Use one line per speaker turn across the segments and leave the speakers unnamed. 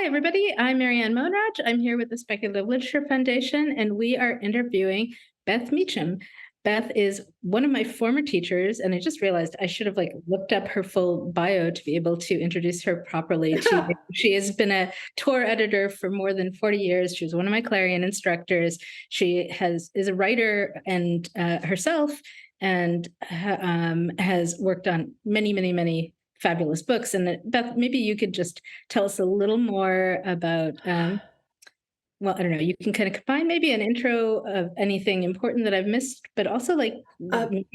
Hi, everybody. I'm Marianne Monraj. I'm here with the Speculative Literature Foundation, and we are interviewing Beth Meacham. Beth is one of my former teachers, and I just realized I should have looked up her full bio to be able to introduce her properly to you. She has been a tour editor for more than 40 years. She was one of my Clarion instructors. She is a writer and herself, and has worked on many, many, many fabulous books. And Beth, maybe you could just tell us a little more about, well, I don't know, you can kind of combine maybe an intro of anything important that I've missed, but also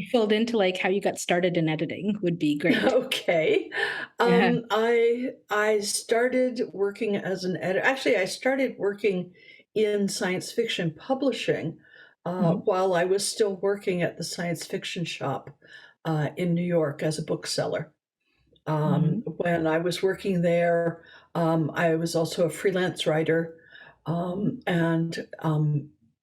filled into how you got started in editing would be great.
Okay.
Yeah.
I started working as an editor. Actually, I started working in science fiction publishing
Mhm.
while I was still working at the science fiction shop in New York as a bookseller.
Mhm.
When I was working there, I was also a freelance writer, and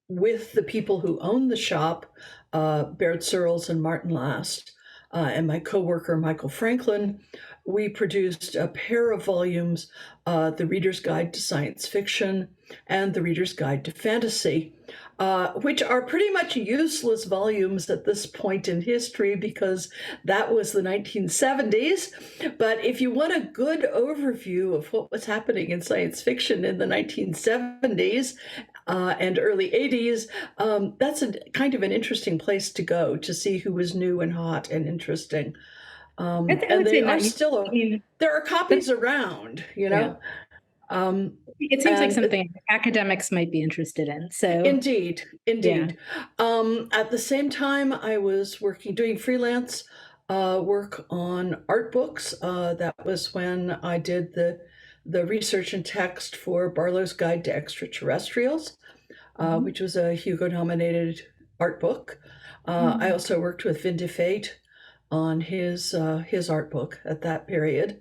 with the people who owned the shop, Baird Searles and Martin Last, and my coworker Michael Franklin, we produced a pair of volumes, The Reader's Guide to Science Fiction and The Reader's Guide to Fantasy, which are pretty much useless volumes at this point in history because that was the 1970s. But if you want a good overview of what was happening in science fiction in the 1970s and early 80s, that's a kind of an interesting place to go to see who was new and hot and interesting.
I
And
would
they
say
are
not. I
still,
mean,
there are
that's,
copies around, you
yeah.
know. Um,
It seems like
and
something academics might be interested in. So,
Indeed,
yeah.
indeed. At the same time, I was doing freelance work on art books. That was when I did the research and text for Barlow's Guide to Extraterrestrials,
Mhm.
which was a Hugo-nominated art book. I
Mhm.
also worked with Vindifate on his art book at that period,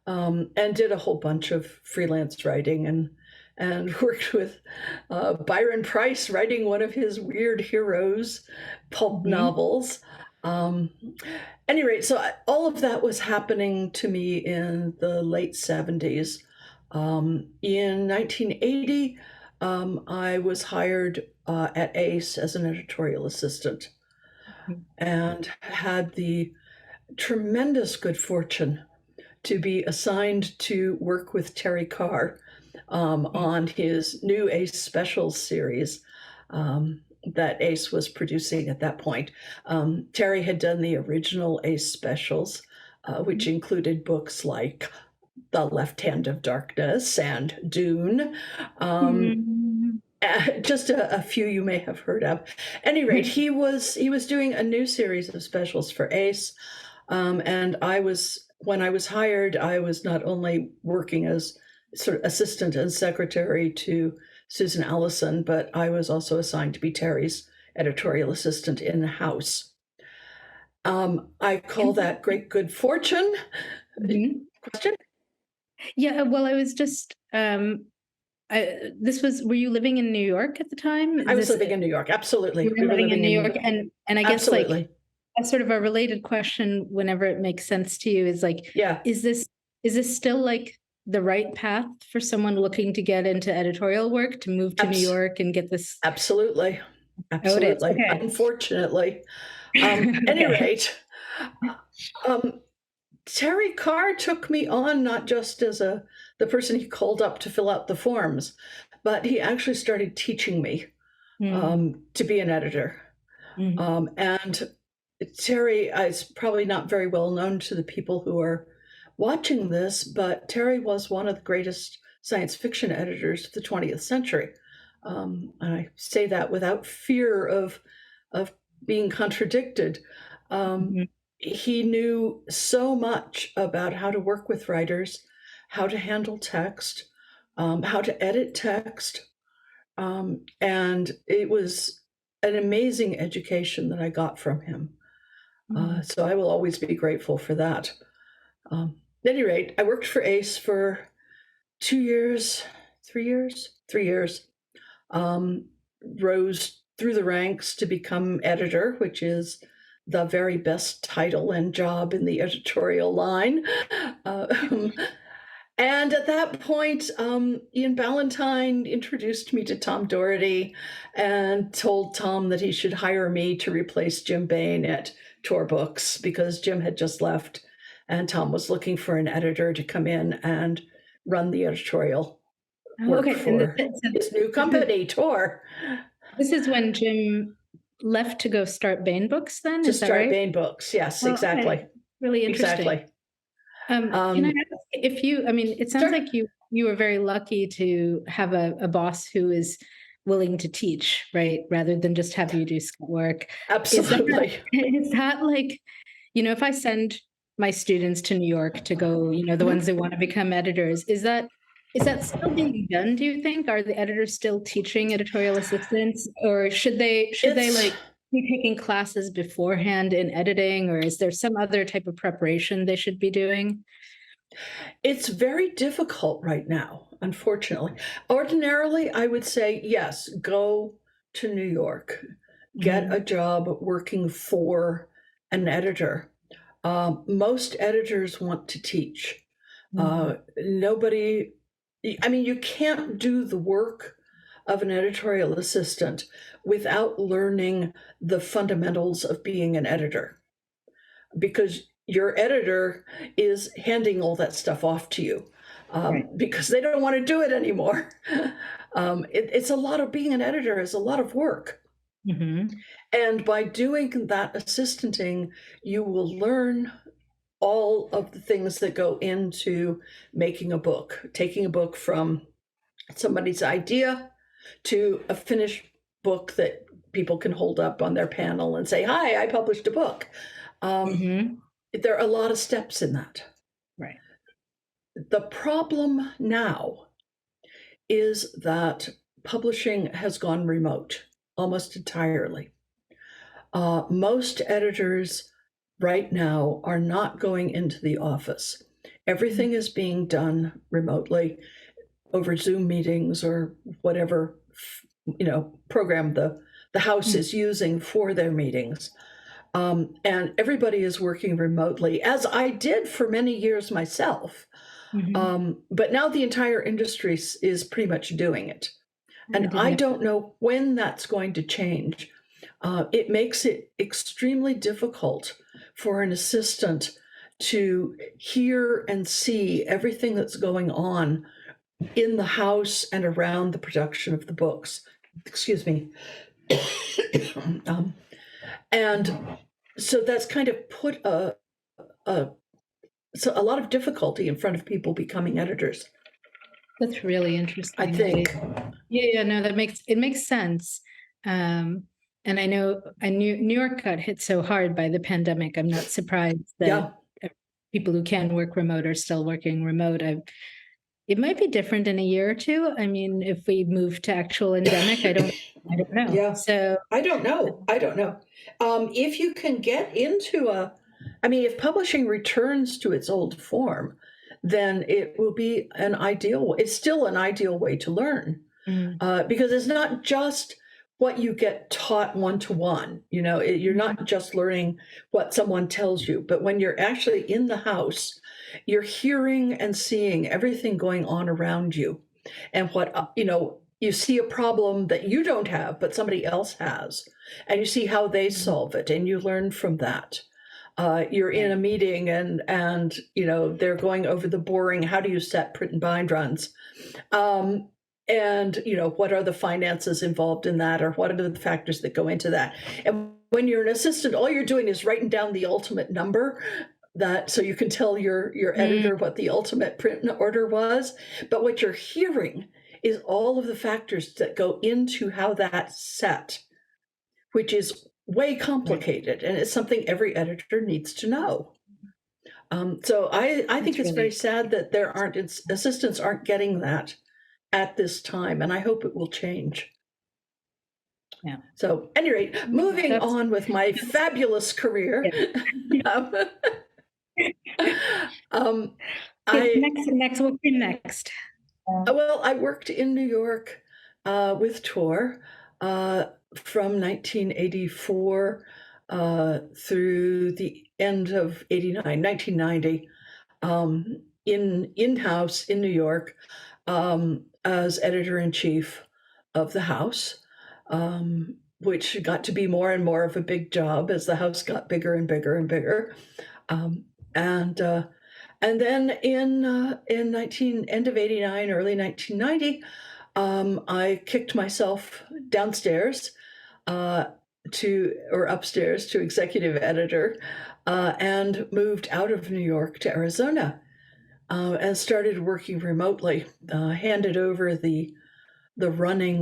and did a whole bunch of freelance writing and worked with Byron Price writing one of his weird heroes pulp
Mhm.
novels. Um, any rate, so all of that was happening to me in the late 70s. In 1980, I was hired at ACE as an editorial assistant and had the tremendous good fortune to be assigned to work with Terry Carr on his new Ace Specials series that Ace was producing at that point. Terry had done the original Ace Specials, which included books like The Left Hand of Darkness and Dune. Um,
Mhm.
just a few you may have heard of. At any rate, he was doing a new series of specials for Ace, and when I was hired, I was not only working as sort of assistant and secretary to Susan Allison, but I was also assigned to be Terry's editorial assistant in the house. I call that great good fortune.
Mhm.
Question?
Yeah, well, I was just were you living in New York at the time?
I was
This
living in New York.
You
Absolutely.
were
We were
living in
living
New
in,
York, and I guess
absolutely.
a sort of a related question whenever it makes sense to you is
Yeah,
is this still the right path for someone looking to get into editorial work to move to New
abs-
York and get this?
absolutely.
Oh, it is.
Absolutely.
Okay.
Unfortunately. Any
Okay.
rate, um, Terry Carr took me on not just as the person he called up to fill out the forms, but he actually started teaching me
Mm,
to be an editor.
mm,
And Terry is probably not very well known to the people who are watching this, but Terry was one of the greatest science fiction editors of the 20th century. And I say that without fear of being contradicted. Um,
mhm,
he knew so much about how to work with writers, how to handle text, how to edit text, and it was an amazing education that I got from him.
mm,
So I will always be grateful for that. At any rate, I worked for ACE for 2 years, 3 years, 3 years. Um, Rose through the ranks to become editor, which is the very best title and job in the editorial line. Um, And at that point, Ian Ballantyne introduced me to Tom Doherty and told Tom that he should hire me to replace Jim Bain at Tor Books because Jim had just left and Tom was looking for an editor to come in and run the editorial
Oh,
work
okay. And
for his new company, Tor.
this is when Jim left to go start Bain Books then,
To
is that
start
right?
Bain Books, yes,
Oh, okay.
exactly.
Really interesting.
Exactly.
Can I ask if I mean, it sounds
Sure.
like you were very lucky to have a boss who is willing to teach, right? Rather than just have you do school work.
Absolutely.
Is that like, if I send my students to New York to go, the ones that want to become editors, is that still being done, do you think? Are the editors still teaching editorial assistants, or should they like be taking classes beforehand in editing, or is there some other type of preparation they should be doing?
It's very difficult right now, unfortunately. Ordinarily, I would say, yes, go to New York, get a job working for an editor. Most editors want to teach. Nobody, I mean, you can't do the work of an editorial assistant without learning the fundamentals of being an editor, because your editor is handing all that stuff off to you because they don't want to do it anymore. It's a lot of being an editor is a lot of work. And by doing that assistanting, you will learn all of the things that go into making a book, taking a book from somebody's idea to a finished book that people can hold up on their panel and say, "Hi, I published a book." There are a lot of steps in that.
Right.
The problem now is that publishing has gone remote almost entirely. Most editors right now are not going into the office. Everything is being done remotely over Zoom meetings or whatever program the house is using for their meetings. And everybody is working remotely, as I did for many years myself. But now the entire industry is pretty much doing it. And I don't know when that's going to change. It makes it extremely difficult for an assistant to hear and see everything that's going on in the house and around the production of the books. Excuse me. And so that's kind of put a lot of difficulty in front of people becoming editors.
That's really interesting.
I think.
Yeah, no, it makes sense. And I know New York got hit so hard by the pandemic. I'm not surprised that people who can work remote are still working remote. It might be different in a year or two. I mean, if we move to actual endemic, I don't know.
Yeah.
So
I don't know. If you can get into if publishing returns to its old form, then it will be it's still an ideal way to learn. Because it's not just what you get taught one-to-one. You're not just learning what someone tells you, but when you're actually in the house, you're hearing and seeing everything going on around you. And what, you see a problem that you don't have, but somebody else has, and you see how they solve it, and you learn from that. You're in a meeting and they're going over the boring, how do you set print and bind runs? And what are the finances involved in that, or what are the factors that go into that? And when you're an assistant, all you're doing is writing down the ultimate number, so you can tell your editor what the ultimate print order was. But what you're hearing is all of the factors that go into how that's set, which is way complicated, and it's something every editor needs to know. So I think it's very sad that assistants aren't getting that at this time, and I hope it will change.
Yeah.
So, at any rate, moving on with my fabulous career.
Next, what came next?
Well, I worked in New York with Tor from 1984 through the end of 1990. in-house in New York as editor-in-chief of the House, which got to be more and more of a big job as the House got bigger and bigger and bigger. Um, and and then in 19 end of '89, early 1990, I kicked myself downstairs or upstairs to executive editor, and moved out of New York to Arizona, and started working remotely. Handed over the running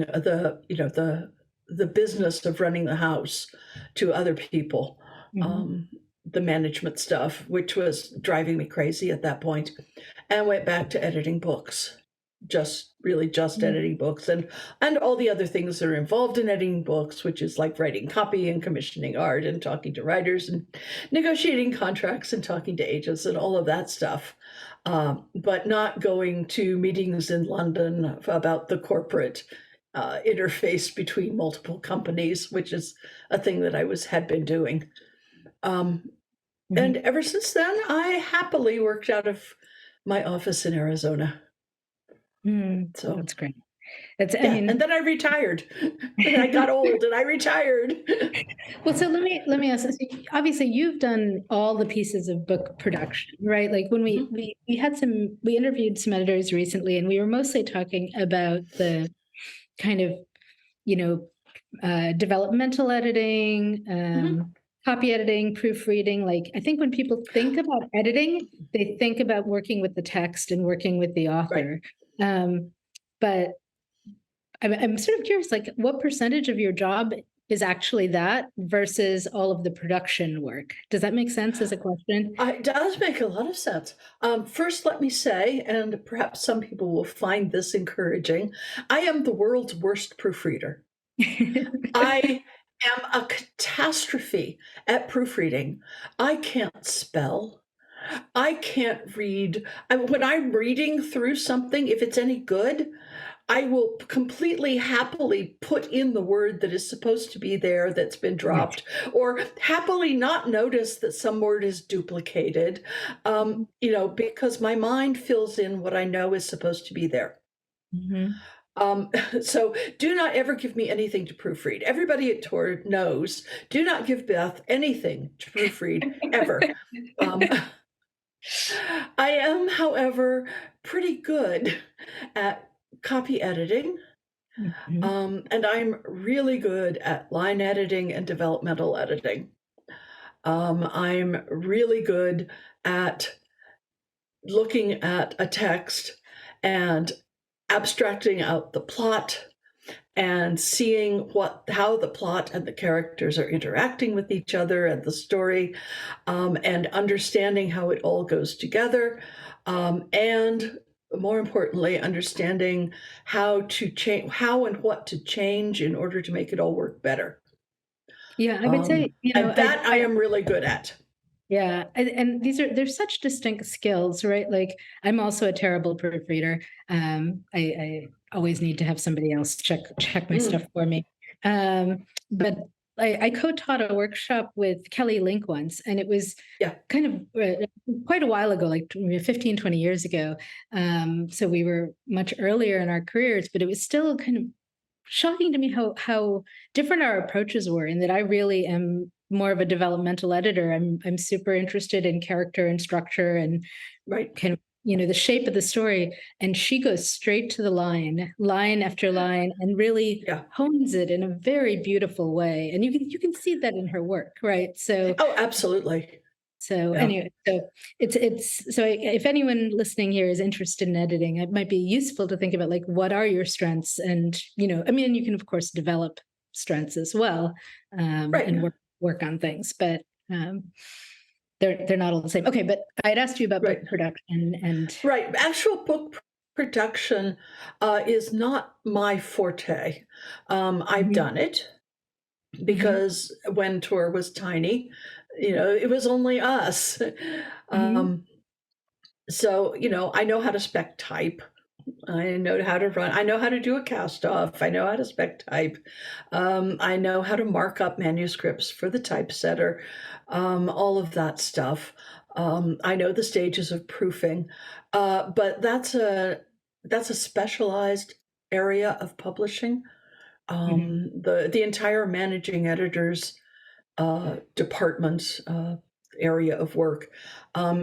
the business of running the house to other people, the management stuff, which was driving me crazy at that point, and went back to editing books, just editing books, and all the other things that are involved in editing books, which is like writing copy and commissioning art and talking to writers and negotiating contracts and talking to agents and all of that stuff, but not going to meetings in London about the corporate interface between multiple companies, which is a thing that I had been doing. And ever since then, I happily worked out of my office in Arizona. So
That's great. I
yeah,
mean,
and then I retired. And I got old and I retired.
well, so let me ask this. Obviously, you've done all the pieces of book production, right? Like when we interviewed some editors recently, and we were mostly talking about the kind of, developmental editing, copy editing, proofreading. Like, I think when people think about editing, they think about working with the text and working with the author. But I'm sort of curious, like, what percentage of your job is actually that versus all of the production work? Does that make sense as a question?
It does make a lot of sense. First, let me say, and perhaps some people will find this encouraging, I am the world's worst proofreader. I am a catastrophe at proofreading. I can't spell. I can't read. When I'm reading through something, if it's any good, I will completely happily put in the word that is supposed to be there that's been dropped, or happily not notice that some word is duplicated, because my mind fills in what I know is supposed to be there. So do not ever give me anything to proofread. Everybody at Tor knows, do not give Beth anything to proofread ever. I am, however, pretty good at copy editing, and I'm really good at line editing and developmental editing. I'm really good at looking at a text and abstracting out the plot and seeing how the plot and the characters are interacting with each other and the story, and understanding how it all goes together, and more importantly, understanding how and what to change in order to make it all work better.
Yeah, I would say,
and that I am really good at.
Yeah, and there's such distinct skills, right? Like, I'm also a terrible proofreader. I always need to have somebody else check my stuff for me. But I co-taught a workshop with Kelly Link once, and it was kind of quite a while ago, like 15, 20 years ago. So we were much earlier in our careers, but it was still kind of shocking to me how different our approaches were, and that I really am more of a developmental editor. I'm super interested in character and structure and kind of, the shape of the story. And she goes straight to the line after line, and really hones it in a very beautiful way. And you can see that in her work, right? So
absolutely.
So anyway, so if anyone listening here is interested in editing, it might be useful to think about, like, what are your strengths? And, I mean, you can of course develop strengths as well, and work on things, but they're not all the same. Okay, but I had asked you about book production and
actual book production is not my forte. I've done it because when Tor was tiny, it was only us. So, I know how to spec type. I know how to run. I know how to do a cast off. I know how to spec type. I know how to mark up manuscripts for the typesetter, all of that stuff. I know the stages of proofing, but that's a specialized area of publishing.
Mhm.
The entire managing editor's department area of work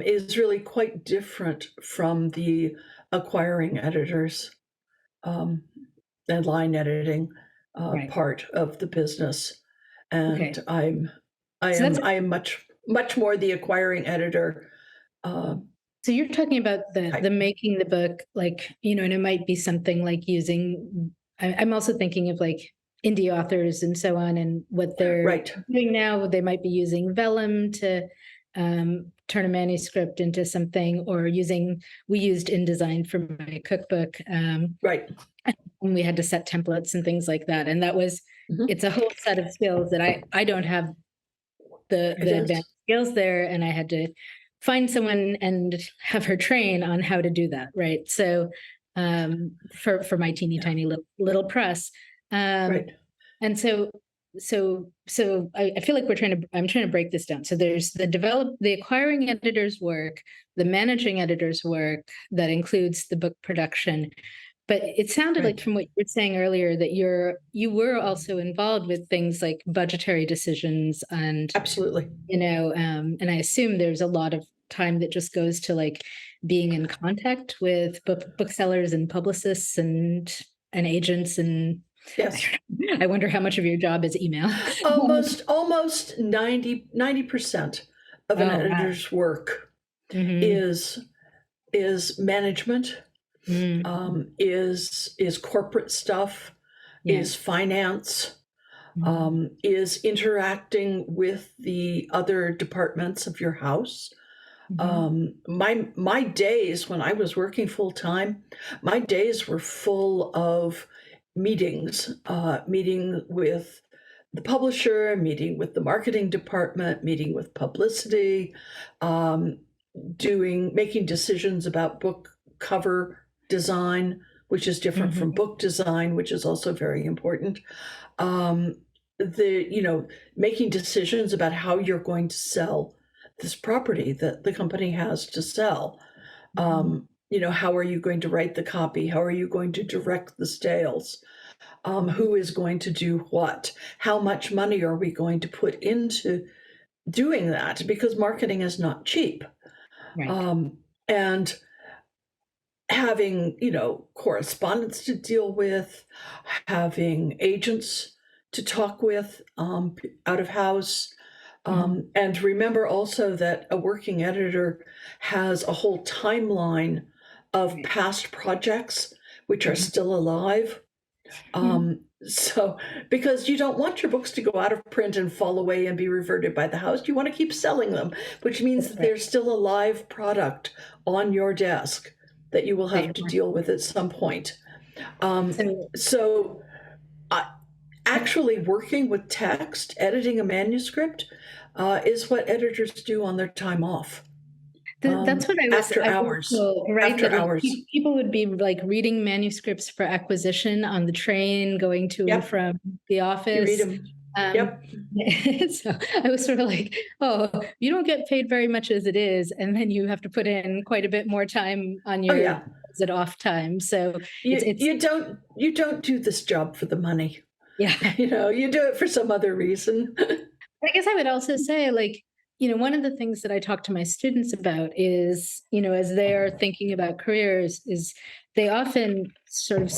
is really quite different from the acquiring editors um, and line editing
Right.
part of the business. And
Okay.
I
So
am
that's
I am much more the acquiring editor uh,
so you're talking about the
type.
making the book, like, and it might be something like using I'm also thinking of like indie authors and so on, and what they're
Right.
doing now. They might be using vellum to turn a manuscript into something, or we used InDesign for my cookbook.
Right.
And we had to set templates and things like that. And
Mhm.
it's a whole set of skills that I don't have
It
the
is.
advanced skills there, and I had to find someone and have her train on how to do that, right? So for my teeny
Yeah.
tiny little press. Um
Right.
and so I feel like I'm trying to break this down. So there's the acquiring editor's work, the managing editor's work that includes the book production. But it sounded like
Right.
from what you were saying earlier that you were also involved with things like budgetary decisions, and
Absolutely.
and I assume there's a lot of time that just goes to like being in contact with booksellers and publicists and agents, and
Yes.
I wonder how much of your job is email.
Almost 90% of an
Oh wow.
editor's work
Hmm.
is management,
Mm-hmm.
is corporate stuff,
Yeah.
is finance,
Mm-hmm.
is interacting with the other departments of your house. My days when I was working full time, my days were full of meetings, meeting with the publisher, meeting with the marketing department, meeting with publicity, um, making decisions about book cover design, which is different from
Mm-hmm.
book design, which is also very important. Um, the making decisions about how you're going to sell this property that the company has to sell.
Mm-hmm.
How are you going to write the copy? How are you going to direct the sales? Who is going to do what? How much money are we going to put into doing that? Because marketing is not cheap.
Right.
Um, and having, correspondence to deal with, having agents to talk with out of house.
Mm-hmm.
And remember also that a working editor has a whole timeline of
Right.
past projects which are
Mm-hmm.
still alive. So, because you don't want your books to go out of print and fall away and be reverted by the house, you want to keep selling them, which means
That's
that
right.
there's still a live product on your desk that you will
That
have
you're
to
working
deal with at some point. Um,
So
so, actually working with text, editing a manuscript, is what editors do on their time off,
That's what
after
I was
hours.
told, right?
After
That like
hours.
people would be like reading manuscripts for acquisition on the train going to and
Yep.
from the
You read
office.
them.
Um,
Yep.
so I was sort of like, oh, you don't get paid very much as it is, and then you have to put in quite a bit more time on
Oh
your
yeah.
is it off time. So
You
it's
you don't you don't do this job for the money.
yeah.
You do it for some other reason.
I guess I would also say, like, one of the things that I talk to my students about is, as they're thinking about careers, is they often sort of,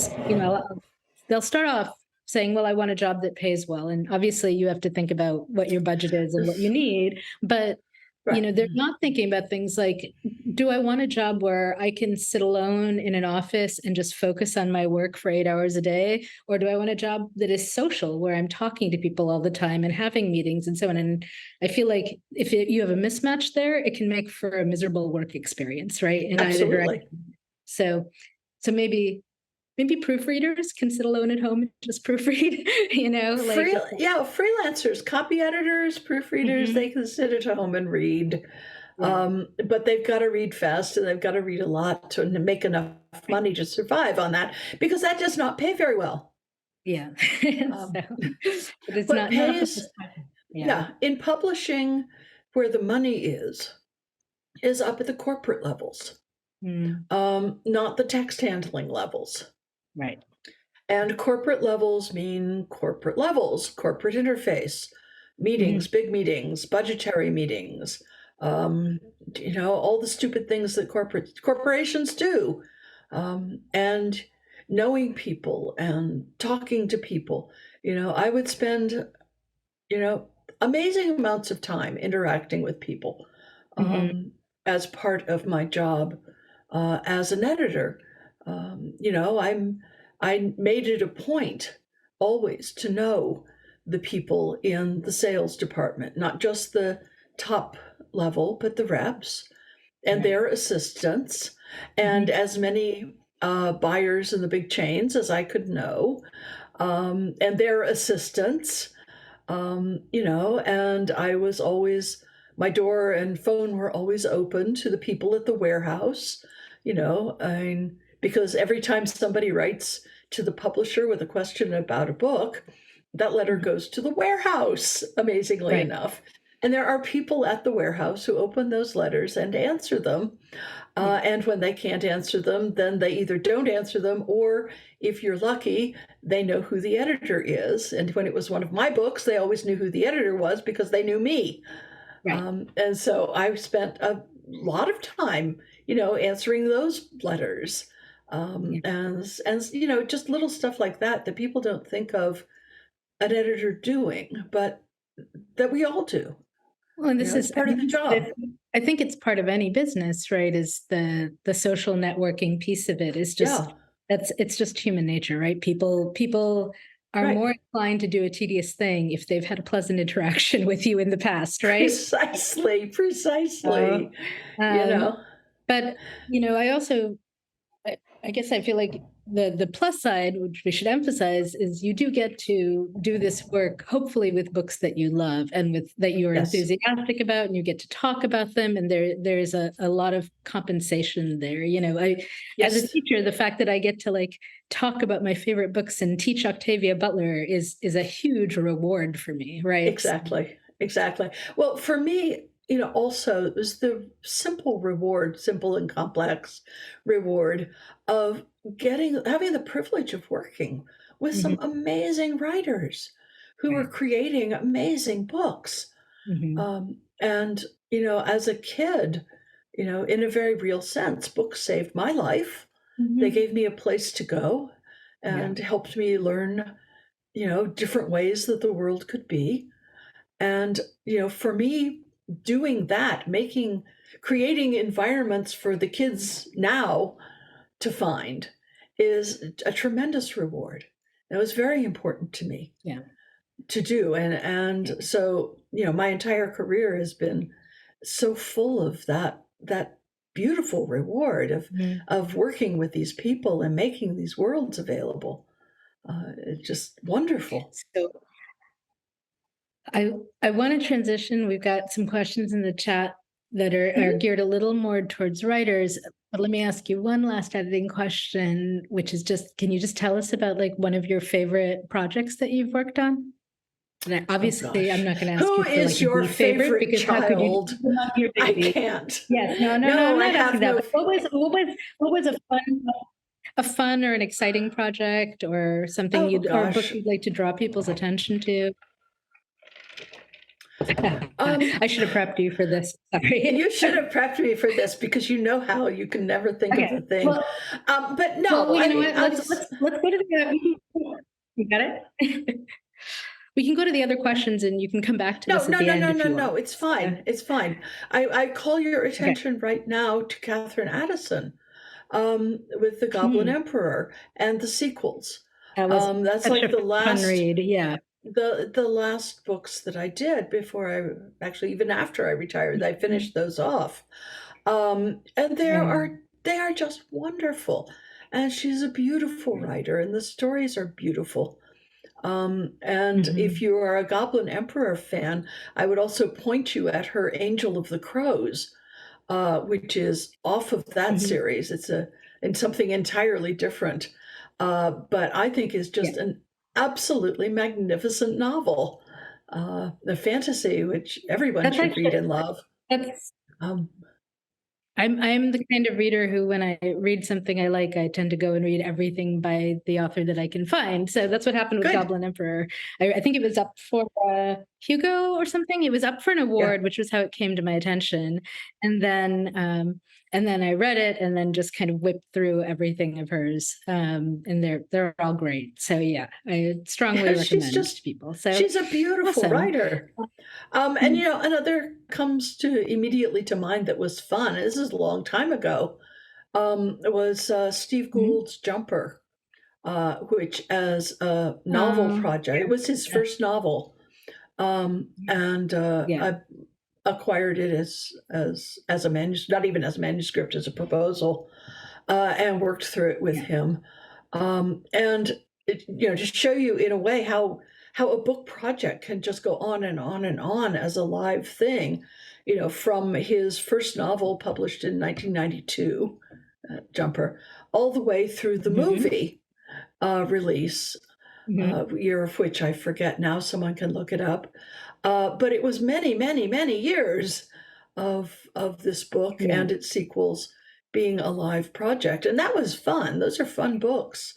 they'll start off saying, well, I want a job that pays well. And obviously, you have to think about what your budget is and what you need. But
Right.
they're not thinking about things like, do I want a job where I can sit alone in an office and just focus on my work for 8 hours a day? Or do I want a job that is social, where I'm talking to people all the time and having meetings and so on? And I feel like if you have a mismatch there, it can make for a miserable work experience, right? In either
Absolutely.
direction. So, so maybe proofreaders can sit alone at home and just proofread, like.
Freelancers, copy editors, proofreaders, they
Mhm.
can sit at home and read.
Yeah.
But they've got to read fast and they've got to read a lot to make enough
Right.
money to survive on that because that does not pay very well.
Yeah.
Um,
So, but it's
what
not the
pays,
first time. Yeah.
yeah, in publishing, where the money is, is up at the corporate levels,
Mm,
not the text handling levels.
right.
And corporate levels mean corporate levels, corporate interface,
Mhm,
meetings, big meetings, budgetary meetings, um, all the stupid things that corporations do, and knowing people and talking to people. I would spend you know, amazing amounts of time interacting with people
mhm,
as part of my job as an editor. I made it a point always to know the people in the sales department, not just the top level, but the reps and
right.
their assistants, and
Mhm,
as many buyers in the big chains as I could know, and their assistants, and I was always, my door and phone were always open to the people at the warehouse, because every time somebody writes to the publisher with a question about a book, that letter
mhm,
goes to the warehouse, amazingly
right,
enough. And there are people at the warehouse who open those letters and answer them.
yeah,
And when they can't answer them, then they either don't answer them, or if you're lucky, they know who the editor is. And when it was one of my books, they always knew who the editor was because they knew me.
right,
And so I spent a lot of time, answering those letters.
yeah.
And just little stuff like that that people don't think of an editor doing, but that we all do.
Well, and this
It's
is, I
part of the
mean,
job.
I think it's part of any business, right? Is the social networking piece of it is just
Yeah,
it's just human nature, right? People are
right.
more inclined to do a tedious thing if they've had a pleasant interaction with you in the past, right?
Precisely,
So,
precisely. You
um,
know?
but I also I guess I feel like the plus side, which we should emphasize, is you do get to do this work, hopefully with books that you love and with that you're
Yes.
enthusiastic about, and you get to talk about them, and there's a lot of compensation there. As a
Yes,
teacher, the fact that I get to like talk about my favorite books and teach Octavia Butler is a huge reward for me, right? So,
exactly, exactly. Well, for me, also it was the simple reward, simple and complex reward of having the privilege of working with
mhm,
some amazing writers who were
right.
creating amazing books.
Mhm,
And, as a kid, in a very real sense, books saved my life. They
mhm,
gave me a place to go
yeah.
and helped me learn, different ways that the world could be. And, for me, doing that, creating environments for the kids now to find is a tremendous reward. That was very important to me
Yeah.
to do. And so, my entire career has been so full of that beautiful reward
Mhm.
of working with these people and making these worlds available. It's just wonderful.
So I I want to transition. We've got some questions in the chat that are
Mhm.
geared a little more towards writers. But let me ask you one last editing question, which is just, can you just tell us about like one of your favorite projects that you've worked on? And
Oh
obviously, I'm
gosh.
not going to ask
Who
you for like
is your
the favorite
favorite
because how could you
child?
name your
I
baby?
can't.
Yes, no, no, no.
No,
I'm
I
not asking
have
that.
no.
But what was a fun or an exciting project or something
Oh
you'd or a book
gosh.
you'd like to draw people's attention to? I
Um,
should have prepped you for this. Sorry.
you should have prepped me for this because you know how you can never think of
Okay.
the thing.
Well,
But
well,
no,
you
I
know
mean,
what? Let's go to you got it? We can go to the other questions and you can come back to
no,
this at
no,
the
no,
end
no,
if
no,
you
no.
want.
It's
Uh,
fine. It's fine. I call your
okay.
attention right now to Catherine Addison, with the Goblin
Hmm.
Emperor and the sequels.
That was
That's
such
like
a fun read. Yeah.
the last books that I did before I actually, even after I retired, I
Mhm.
finished those off. And
Um,
they are just wonderful. And she's a beautiful
right.
writer, and the stories are beautiful. And if
Mhm.
you are a Goblin Emperor fan, I would also point you at her Angel of the Crows, which is off of that
Mhm.
series. It's in something entirely different, but I think is
Yeah.
just an absolutely magnificent novel, the fantasy which everyone
That's
should read
actually
and love.
that's
Um,
I'm the kind of reader who, when I read something I like, I tend to go and read everything by the author that I can find. So that's what happened with
Good.
Goblin Emperor. I think it was up for Hugo or something. It was up for an award,
Yeah.
which was how it came to my attention. And then I read it, and then just kind of whipped through everything of hers. And they're all great. So yeah, I strongly
Yeah, she's
recommend to
just
people. So
she's a beautiful
awesome.
writer. And another comes to immediately to mind that was fun. This is a long time ago. It was Steve
Mhm.
Gould's Jumper, which as a novel project, it was his
Yeah,
first novel, and
yeah,
I acquired it as a manuscript, not even as a manuscript, as a proposal, and worked through it with
yeah.
him. And to show you in a way how a book project can just go on and on and on as a live thing, from his first novel published in 1992, Jumper, all the way through the
Mhm.
movie release,
Mhm.
year of which I forget now. Someone can look it up. But it was many, many, many years of this book
Yeah.
and its sequels being a live project, and that was fun. Those are fun books,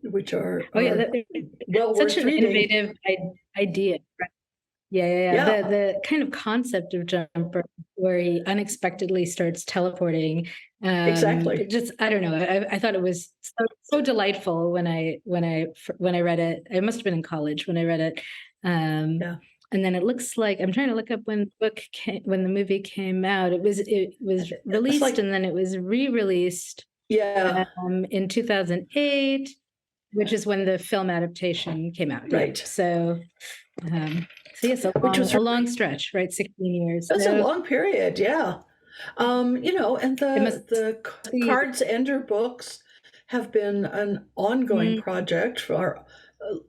which are
Oh yeah,
are well
such
worth
an
reading.
innovative idea. Right. Yeah, yeah, yeah.
Yeah,
The kind of concept of Jumper, where he unexpectedly starts teleporting,
exactly.
just I don't know. I thought it was so delightful when I read it. I must have been in college when I read it. Um,
Yeah,
and then it looks like I'm trying to look up when the movie came out. It was
it's
released,
like
and then it was re-released
yeah,
in 2008, which is when the film adaptation came out. Yeah.
right.
So yes, a
Which
long
was
a long stretch, right? 16 years.
It was a
So
long period, yeah. And
it must
the
be.
Cards Ender books have been an ongoing
Mm,
project for,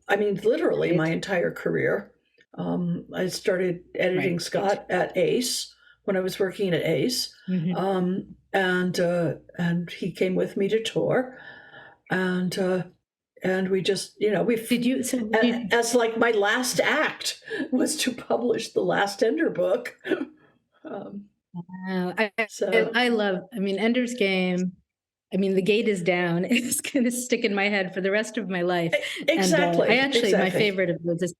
I mean, literally my
right,
entire career. I started editing
right, right.
Scott at Ace when I was working at Ace,
Mhm.
and he came with me to tour, and we just,
Did you? So
as like my last act was to publish the last Ender book. Um,
I,
so
I love. I mean, Ender's Game. I mean, the gate is down. It's going to stick in my head for the rest of my life. And I
exactly,
actually, my
exactly.
favorite of those is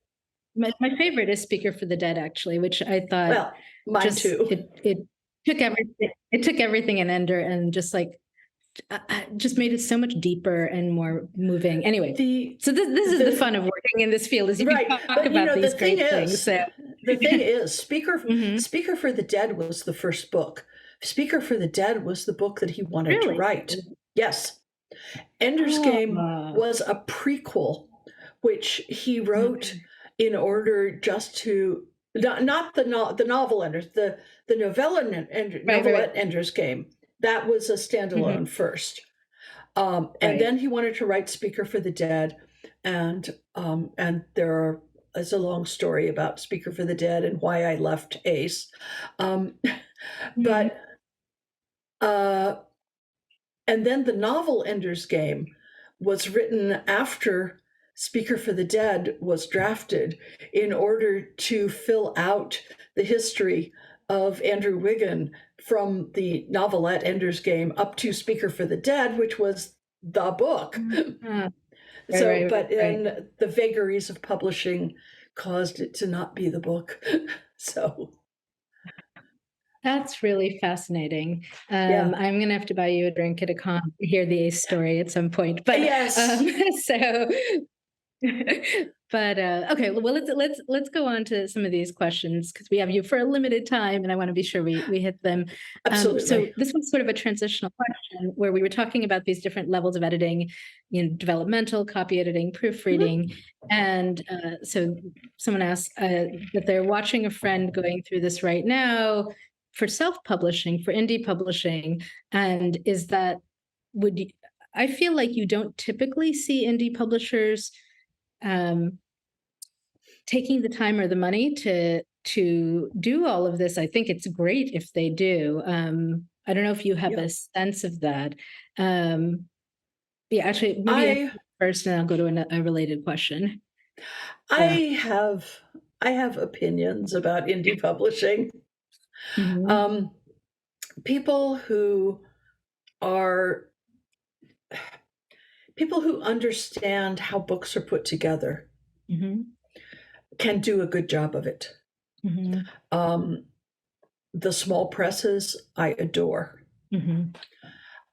my favorite is Speaker for the Dead, actually, which I thought
Well, mine
just
too.
it took everything. It took everything in Ender and just made it so much deeper and more moving. Anyway,
The
so this is the
the
fun of working in this field, is you can
right,
talk
but
about
the
these
thing
great things.
is,
So
Speaker
Mhm.
Speaker for the Dead was the first book. Speaker for the Dead was the book that he wanted to
Really?
write. Yes, Ender's Game
Oh,
was a prequel, which he wrote
okay.
in order just to not the novel Enders, the
Right, right, right.
novelette Ender's Game. That was a
Mhm.
standalone first. And
Right.
then he wanted to write Speaker for the Dead, and there's a long story about Speaker for the Dead and why I left Ace. Um,
Mhm.
but uh, and then the novel Ender's Game was written after Speaker for the Dead was drafted in order to fill out the history of Andrew Wiggin from the novelette Ender's Game up to Speaker for the Dead, which was the book.
Ah, right,
So,
right,
but
right.
then the vagaries of publishing caused it to not be the book. So,
That's really fascinating.
yeah.
I'm gonna have to buy you a drink at a con to hear the Ace story at some point. But
Yes,
so but okay, well let's go on to some of these questions because we have you for a limited time and I want to be sure we hit them. So
absolutely.
this was sort of a transitional question where we were talking about these different levels of editing, developmental, copy editing,
Mhm.
proofreading, and so someone asked that they're watching a friend going through this right now for self-publishing, for indie publishing, and is that would you, I feel like you don't typically see indie publishers um, taking the time or the money to do all of this. I think it's great if they do. I don't know if you have
Yeah.
a sense of that. Um, yeah, actually, maybe answer
I
first, and I'll go to a related question. Uh,
I have I have opinions about indie publishing.
mhm.
Um, people who are people who understand how books are put together
Mhm.
can do a good job of it.
Mhm.
Um, the small presses, I adore.
Mhm.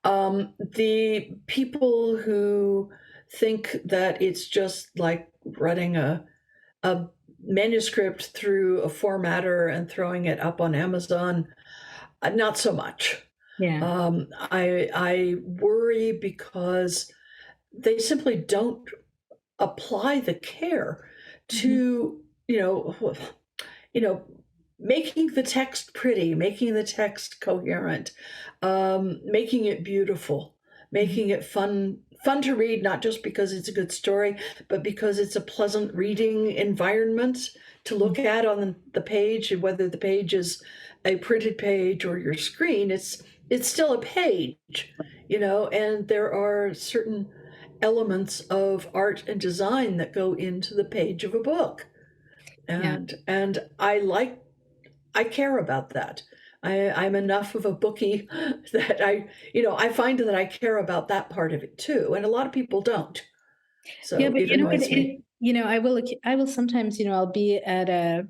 The people who think that it's just like running a manuscript through a formatter and throwing it up on Amazon, not so much.
Yeah.
I worry because they simply don't apply the care
Mhm.
to, you know, making the text pretty, making the text coherent, making it beautiful,
Mhm.
making it fun to read, not just because it's a good story, but because it's a pleasant reading environment to
Mhm.
look at on the page, and whether the page is a printed page or your screen, it's still a page, and there are certain elements of art and design that go into the page of a book.
Yeah.
And I care about that. I'm enough of a bookie that I find that I care about that part of it too, and a lot of people don't.
Yeah,
So
but
it annoys me.
I will sometimes, I'll be at a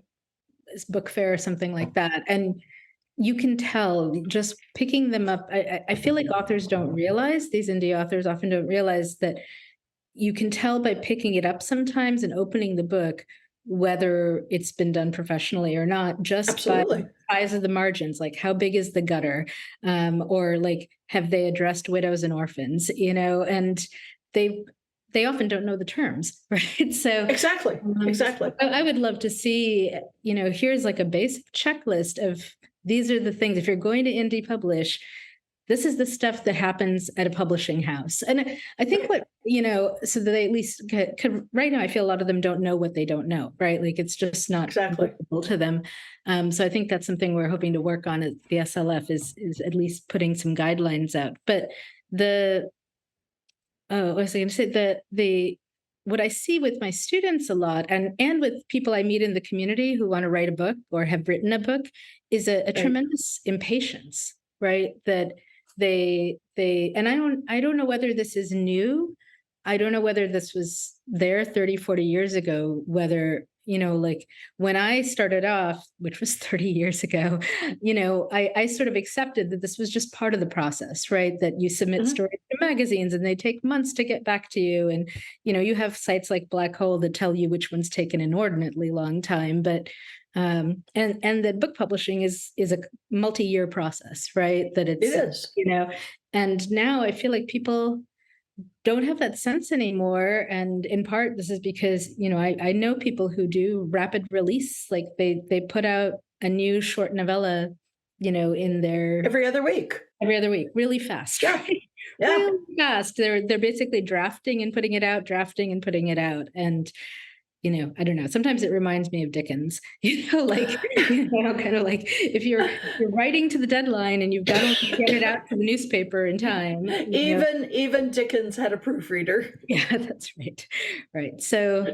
book fair or something like that, and you can tell just picking them up. I feel like authors don't realize, these indie authors often don't realize that you can tell by picking it up sometimes and opening the book whether it's been done professionally or not, just by the
Absolutely.
size of the margins, like how big is the gutter, or like have they addressed widows and orphans, and they they often don't know the terms, right? So
Exactly. Exactly.
I would love to see, here's like a basic checklist of these are the things. If you're going to indie publish, this is the stuff that happens at a publishing house. And I think
Right.
so that they at least could, right now, I feel a lot of them don't know what they don't know, right? Like it's just not
Exactly.
visible to them. So I think that's something we're hoping to work on at the SLF is at least putting some guidelines out. But the, oh, what was I going to say? What I see with my students a lot, and with people I meet in the community who want to write a book or have written a book, is a
Right.
tremendous impatience, right? That and I don't know whether this is new. I don't know whether this was there 30, 40 years ago, whether, like when I started off, which was 30 years ago, I sort of accepted that this was just part of the process, right? That you submit
Mhm.
stories to magazines and they take months to get back to you. And, you have sites like Black Hole that tell you which ones take an inordinately long time. But and that book publishing is a multi-year process, right? That
It
it's,
is.
and now I feel like people don't have that sense anymore. And in part, this is because, I know people who do rapid release, like they put out a new short novella, in their
Every other week.
every other week, really fast,
Yeah.
right?
Yeah.
Really fast. They're basically drafting and putting it out, drafting and putting it out. And I don't know. Sometimes it reminds me of Dickens, like, kind of like if you're writing to the deadline and you've got to get it out to the newspaper in time,
Even Dickens had a proofreader.
yeah, that's right. Right. So,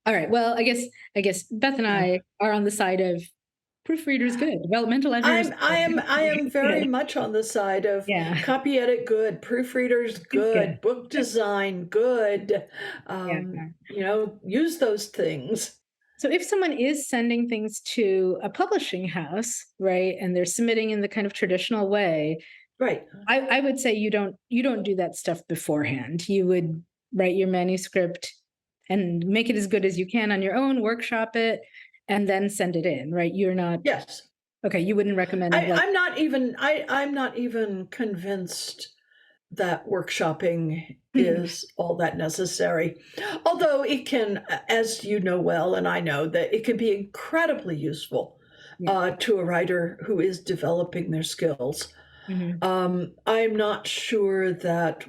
all right. Well, I guess Beth and
Yeah.
I are on the side of proofreaders good, developmental editors
I am very
good.
much on the side of
Yeah,
copy edit good, proofreaders
it's
good,
good.
book design good.
Yeah.
Use those things.
So if someone is sending things to a publishing house, right, and they're submitting in the kind of traditional way,
Right.
I would say you don't do that stuff beforehand. You would write your manuscript and make it as good as you can on your own, workshop it, and then send it in, right? You're not
Yes.
okay. You wouldn't recommend like
I'm not even convinced that workshopping
hmm,
is all that necessary. Although it can, as you know well, and I know that it can be incredibly useful
yeah.
to a writer who is developing their skills.
Mhm.
I'm not sure that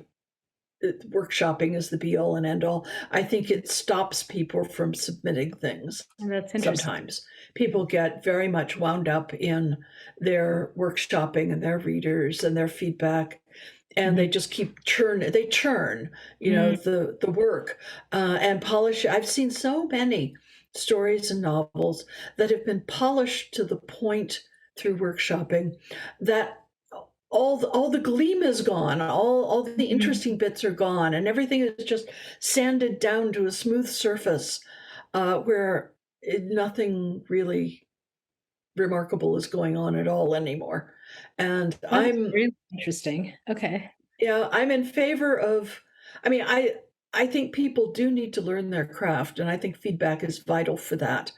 workshopping is the be all and end all. I think it stops people from submitting things.
Oh, that's interesting.
Sometimes people get very much wound up in their workshopping and their readers and their feedback, and they
Mhm.
just keep they churn,
Mm,
the work, and polish. I've seen so many stories and novels that have been polished to the point through workshopping that all the gleam is gone, all the
Mhm.
interesting bits are gone, and everything is just sanded down to a smooth surface, where nothing really remarkable is going on at all anymore. And
Oh, that's really interesting. Okay.
yeah, I'm in favor of. I mean, I think people do need to learn their craft, and I think feedback is vital for that.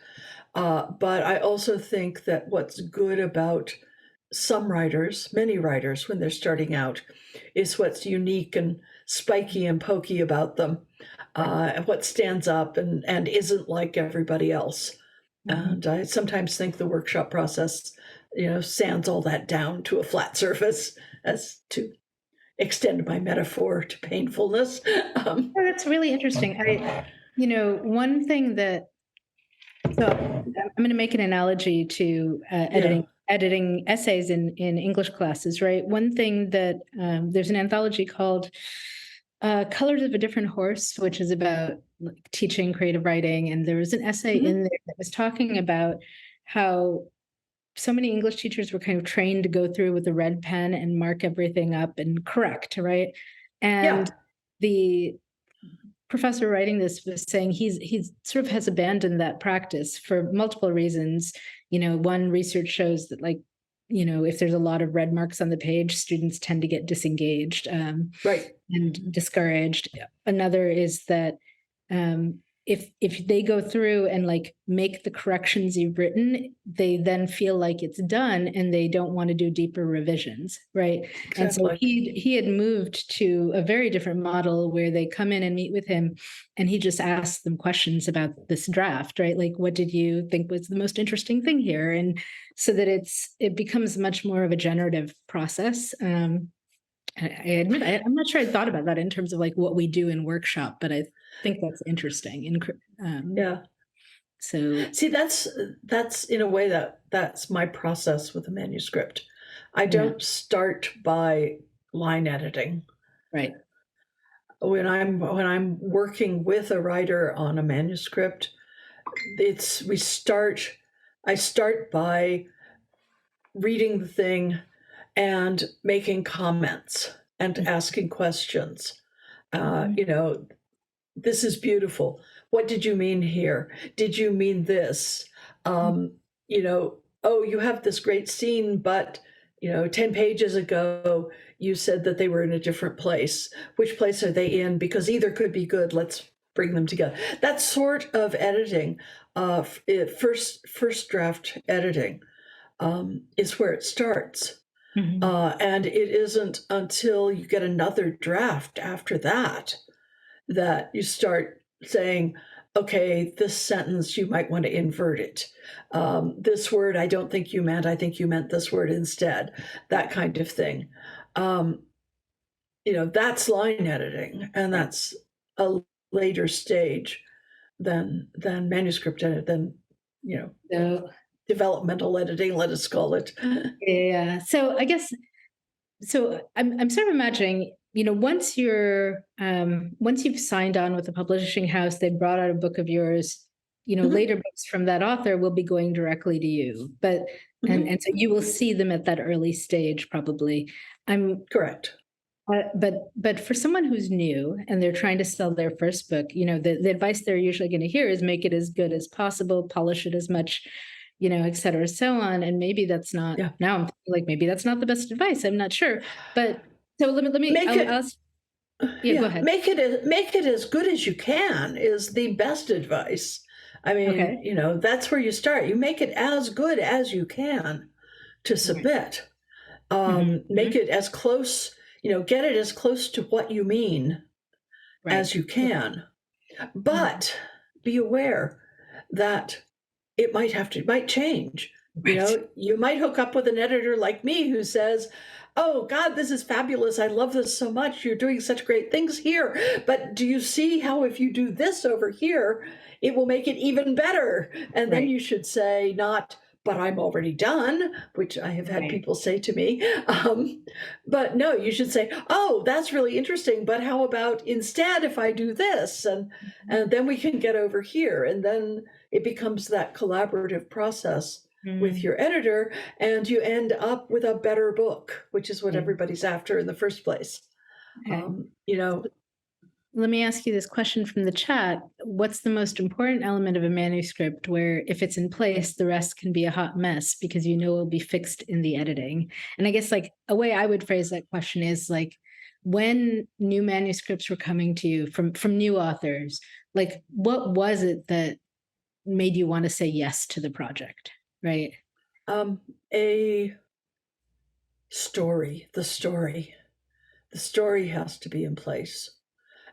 But I also think that what's good about some writers, many writers, when they're starting out, is what's unique and spiky and pokey about them, and what stands up and isn't like everybody else.
Mhm.
And I sometimes think the workshop process, sands all that down to a flat surface, as to extend my metaphor to painfulness. Um,
Oh, that's really interesting. One thing that so I'm going to make an analogy to
yeah.
editing essays in English classes, right? One thing that there's an anthology called "Colors of a Different Horse," which is about like, teaching creative writing, and there was an essay
Mhm.
in there that was talking about how so many English teachers were kind of trained to go through with a red pen and mark everything up and correct, right?
Yeah.
And the professor writing this was saying he's sort of has abandoned that practice for multiple reasons. One, research shows that if there's a lot of red marks on the page, students tend to get disengaged
Right.
and discouraged. Another is that um, if they go through and like make the corrections you've written, they then feel like it's done and they don't want to do deeper revisions, right? And so
Exactly.
he had moved to a very different model where they come in and meet with him, and he just asks them questions about this draft, right? Like, what did you think was the most interesting thing here? And so that it becomes much more of a generative process. I admit I'm not sure I thought about that in terms of like what we do in workshop, but I think that's interesting. And
Yeah.
so
See, that's in a way that's my process with a manuscript. I
yeah,
don't start by line editing.
right.
When I'm working with a writer on a manuscript, it's we start I start by reading the thing and making comments and asking questions. Uh,
Mhm.
you know, this is beautiful. What did you mean here? Did you mean this? Um, oh, you have this great scene, but 10 pages ago, you said that they were in a different place. Which place are they in? Because either could be good. Let's bring them together. That sort of editing, first draft editing, is where it starts.
Mhm.
And it isn't until you get another draft after that that you start saying, okay, this sentence, you might want to invert it. This word, I don't think you meant, I think you meant this word instead, that kind of thing. Um, that's line editing, and
Right.
that's a later stage than manuscript edit, than, you know,
So
developmental editing, let us call it.
yeah. So I guess I'm sort of imagining, once you've signed on with a publishing house, they brought out a book of yours,
Mhm,
later books from that author will be going directly to you. But and
mhm,
so you will see them at that early stage probably. I'm
correct.
but for someone who's new and they're trying to sell their first book, the advice they're usually going to hear is make it as good as possible, polish it as much, et cetera, so on. And maybe that's not
Yeah.
now I'm thinking like maybe that's not the best advice. I'm not sure. But so
Make
I'll
it
ask, yeah, go
Yeah,
ahead.
make it as good as you can is the best advice. I mean,
Okay.
that's where you start. You make it as good as you can to
Right.
submit.
Mhm,
Make
mhm.
it as close, get it as close to what you mean
Right.
as you can.
Mhm.
But be aware that it might change.
Right.
You might hook up with an editor like me who says, "Oh God, this is fabulous. I love this so much. You're doing such great things here. But do you see how if you do this over here, it will make it even better?" And then
Right.
you should say, not, "But I'm already done," which I have had
Right.
people say to me. But no, you should say, "Oh, that's really interesting. But how about instead if I do this? And
Mhm.
then we can get over here." And then it becomes that collaborative process. with
Mm,
your editor, and you end up with a better book, which is what
yeah.
everybody's after in the first place.
Okay.
You know,
Let me ask you this question from the chat. What's the most important element of a manuscript where if it's in place, the rest can be a hot mess because you know it'll be fixed in the editing? And I guess like a way I would phrase that question is like when new manuscripts were coming to you from new authors, like what was it that made you want to say yes to the project? Right.
um, a the story has to be in place.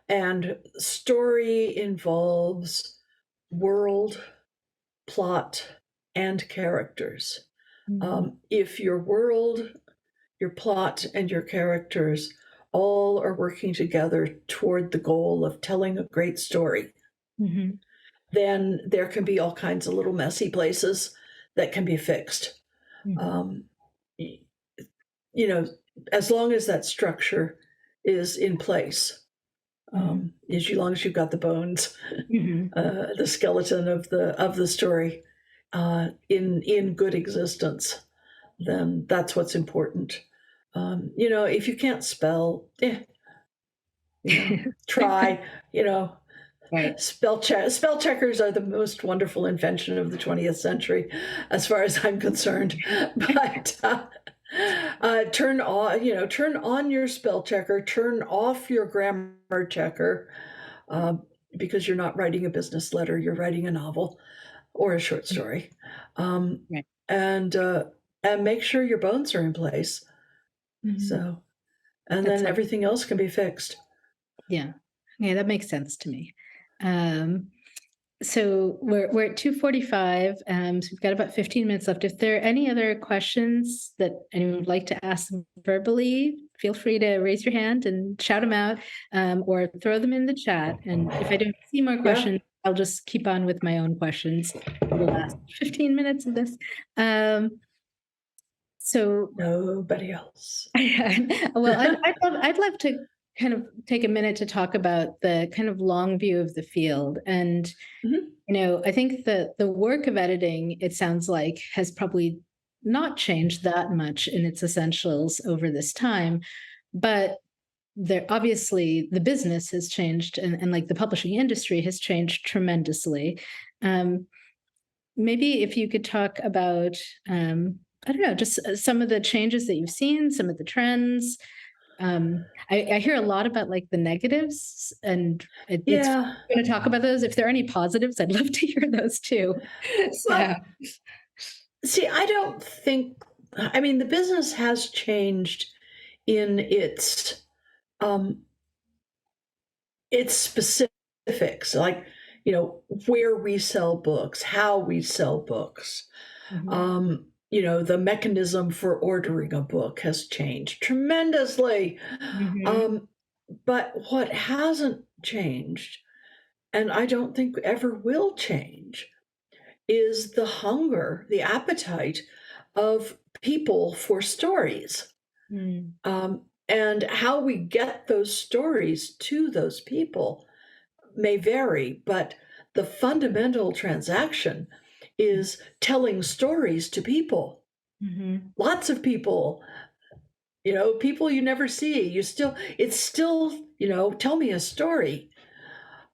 And story involves world, plot, and characters.
Mm-hmm.
If your world, your plot, and your characters all are working together toward the goal of telling a great story,
Mm-hmm.
then there can be all kinds of little messy places that can be fixed. Um, you know, as long as that structure is in place,
Mm-hmm.
as long as you've got the bones,
Mm-hmm.
the skeleton of the story in good existence, then that's what's important. If you can't spell, try. You know,
Right.
spell checkers are the most wonderful invention of the 20th century, as far as I'm concerned. But turn on your spell checker, turn off your grammar checker, uh, because you're not writing a business letter, you're writing a novel or a short story, um,
Right.
and uh, and make sure your bones are in place.
Mm-hmm.
So, and
That's
then
like,
everything else can be fixed.
yeah. Yeah, that makes sense to me. Um, so we're at 2:45. So we've got about 15 minutes left. If there are any other questions that anyone would like to ask verbally, feel free to raise your hand and shout them out, or throw them in the chat. And if I don't see more
Yeah.
questions, I'll just keep on with my own questions for the last 15 minutes of this. So
Nobody else.
well, I'd love to kind of take a minute to talk about the kind of long view of the field. And,
Mhm.
I think that the work of editing, it sounds like, has probably not changed that much in its essentials over this time. But there obviously the business has changed and like the publishing industry has changed tremendously. Um, Maybe if you could talk about, I don't know, just some of the changes that you've seen, some of the trends. I hear a lot about like the negatives, and it's
Yeah.
going to talk about those. If there are any positives, I'd love to hear those too. So,
Well, see, I don't think, I mean, the business has changed in um, its specifics, like, where we sell books, how we sell books.
mhm,
The mechanism for ordering a book has changed tremendously.
mhm,
Um, but what hasn't changed, and I don't think ever will change, is the hunger, the appetite of people for stories.
mm,
And how we get those stories to those people may vary, but the fundamental transaction is telling stories to people.
mhm.
Lots of people, people you never see. It's still, tell me a story.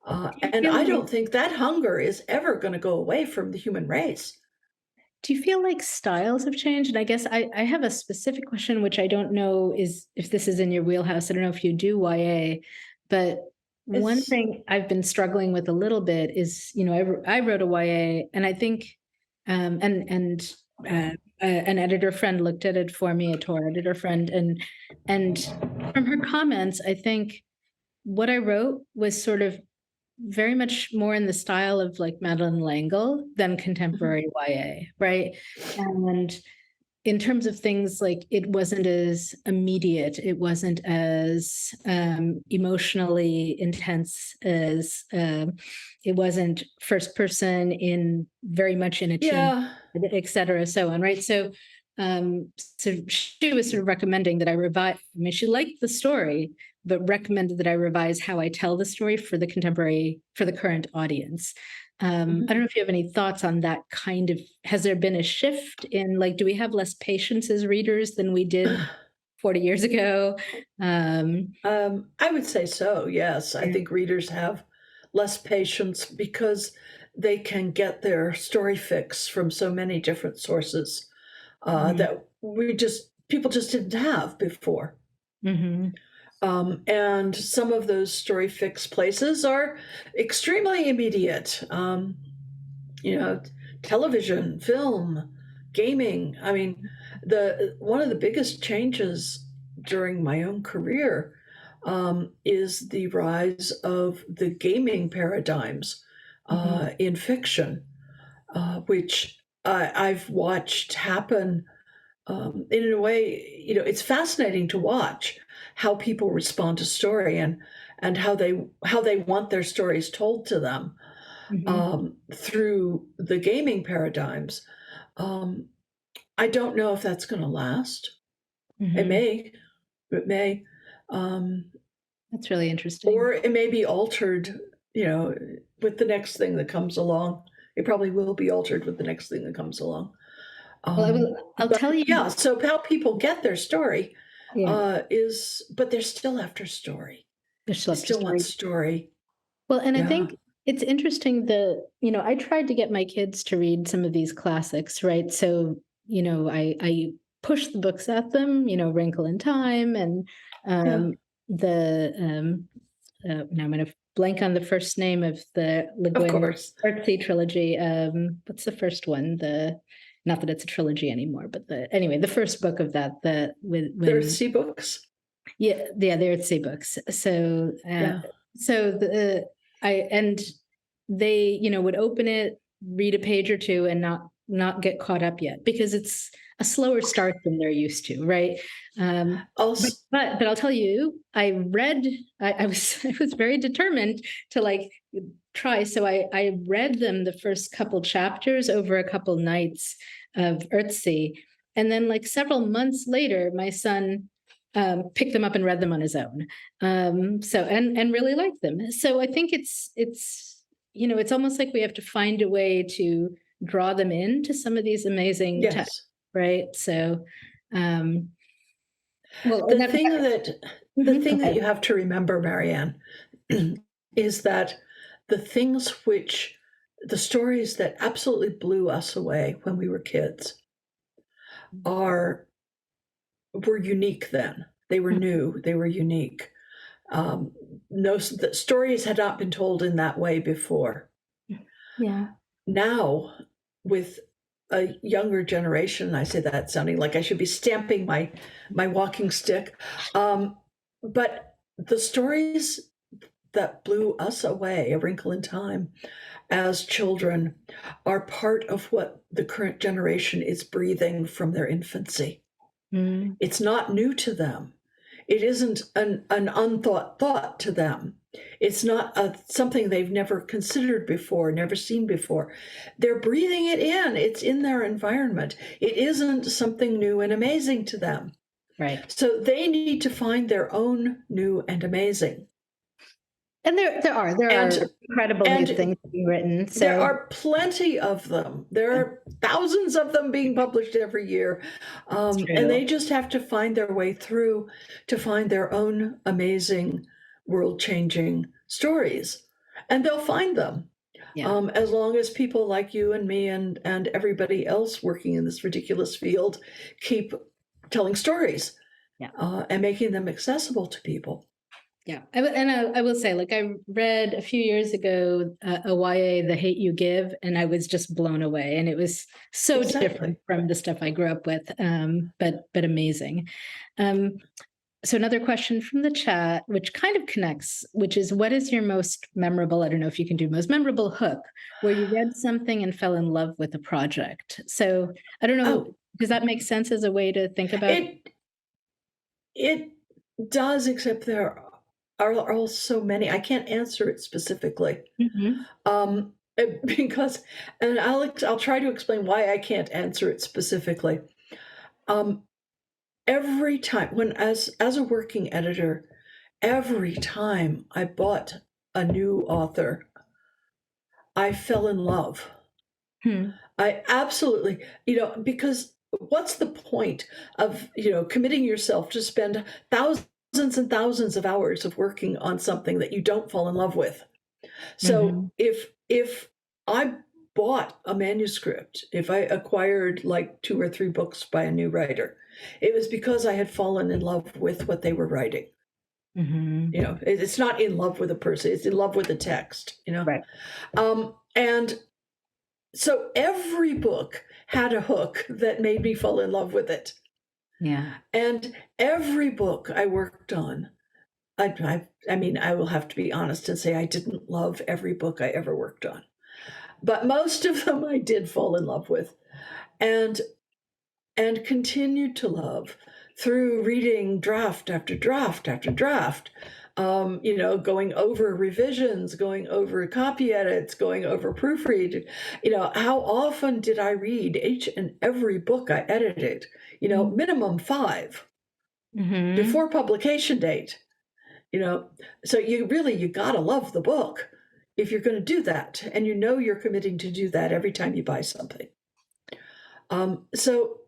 Do you
And
feel
I
like
don't think that hunger is ever going to go away from the human race.
Do you feel like styles have changed? And I guess I have a specific question, which I don't know is if this is in your wheelhouse. I don't know if you do YA, but one
It's,
thing I've been struggling with a little bit is, I wrote a YA, and I think, and an editor friend looked at it for me, a tour editor friend, and from her comments, I think what I wrote was sort of very much more in the style of like Madeline L'Engle than
Mhm.
contemporary YA, right? And in terms of things like it wasn't as immediate, it wasn't as emotionally intense as it wasn't first person in very much in a teen,
Yeah.
et cetera, so on, right? So So she was sort of recommending that I revise. I mean, she liked the story, but recommended that I revise how I tell the story for the current audience. I don't know if you have any thoughts on that kind of, has there been a shift in, like, do we have less patience as readers than we did 40 years ago?
I would say so, yes. I
Yeah.
think readers have less patience because they can get their story fix from so many different sources
Mhm.
that people just didn't have before.
Mhm.
And some of those story fix places are extremely immediate. You know, television, film, gaming. I mean, the one of the biggest changes during my own career is the rise of the gaming paradigms
Mhm.
in fiction, which I've watched happen in a way. You know, it's fascinating to watch how people respond to story and how they want their stories told to them
Mhm.
through the gaming paradigms. Um, I don't know if that's going to last. It
Mhm.
may, it may, um,
That's really interesting.
or it may be altered. You know, with the next thing that comes along. It probably will be altered with the next thing that comes along.
Well, I'll
But
tell you,
yeah, so how people get their story
yeah,
but they're still after story.
there's still
They
up to
still want
story.
story.
Well, and I
Yeah,
think it's interesting that, I tried to get my kids to read some of these classics, right? So, I push the books at them, Wrinkle in Time and
yeah,
um, the, now I'm going to blank on the first name of the Le
of
Guin
course.
Artsy trilogy. What's the first one? Not that it's a trilogy anymore, but anyway, the first book of that,
There's
when
sea books.
yeah, they're at Sea Books.
Yeah,
So I and they, would open it, read a page or two, and not get caught up yet because it's a slower start than they're used to, right? But
also,
I'll tell you, I was I was very determined to like try. So I read them the first couple chapters over a couple nights of Earthsea, and then like several months later, my son picked them up and read them on his own. So and really liked them. So I think it's almost like we have to find a way to draw them into some of these amazing texts,
yes.
right? So, um, well, and
The
that,
thing that the
mhm, go
thing that
ahead.
you have to remember, Marianne, is that the things which the stories that absolutely blew us away when we were kids are were unique then. They were new, they were unique. Um, no, the stories had not been told in that way before.
Yeah.
Now, with a younger generation, I say that sounding like I should be stamping my walking stick, but the stories that blew us away, A Wrinkle in Time, as children, are part of what the current generation is breathing from their infancy.
Mm,
It's not new to them. It isn't an unthought thought to them. It's not something they've never considered before, never seen before. They're breathing it in. It's in their environment. It isn't something new and amazing to them.
right.
So they need to find their own new and amazing.
And there are
And
incredible new
and
things being written.
there
So
are plenty of them. There
yeah,
are thousands of them being published every year.
it's
And
true.
they just have to find their way through to find their own amazing, world changing stories. And they'll find them
Yeah.
as long as people like you and me and everybody else working in this ridiculous field keep telling stories
Yeah.
and making them accessible to people.
Yeah, I will say, like, I read a few years ago a YA, The Hate You Give, and I was just blown away, and it was so different
Exactly.
from the stuff I grew up with, but amazing. Um, so another question from the chat, which kind of connects, which is, what is your most memorable? I don't know if you can do most memorable hook where you read something and fell in love with a project. So I don't know,
Oh,
does that make sense as a way to think about?
it it does, except there are also many. I can't answer it specifically.
Mhm.
Because, and I'll try to explain why I can't answer it specifically. Um, every time as a working editor, every time I bought a new author, I fell in love.
Hmm.
I absolutely, because what's the point of, committing yourself to spend thousands and thousands of hours of working on something that you don't fall in love with? So
Hmm.
if I bought a manuscript, if I acquired like 2 or 3 books by a new writer, it was because I had fallen in love with what they were writing.
Hmm.
It's not in love with a person, it's in love with the text.
Right.
And so every book had a hook that made me fall in love with it.
Yeah.
And every book I worked on, I mean, I will have to be honest and say I didn't love every book I ever worked on, but most of them I did fall in love with, and continued to love through reading draft after draft after draft. Going over revisions, going over copy edits, going over proofread. How often did I read each and every book I edited? Minimum 5
Hmm.
before publication date. You know, so you gotta love the book if you're going to do that, and you're committing to do that every time you buy something. So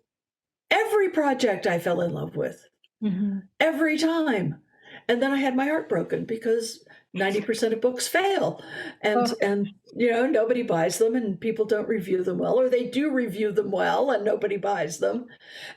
every project I fell in love with,
Hmm.
every time. And then I had my heart broken because 90% of books fail. And
Oh,
and nobody buys them and people don't review them well, or they do review them well and nobody buys them.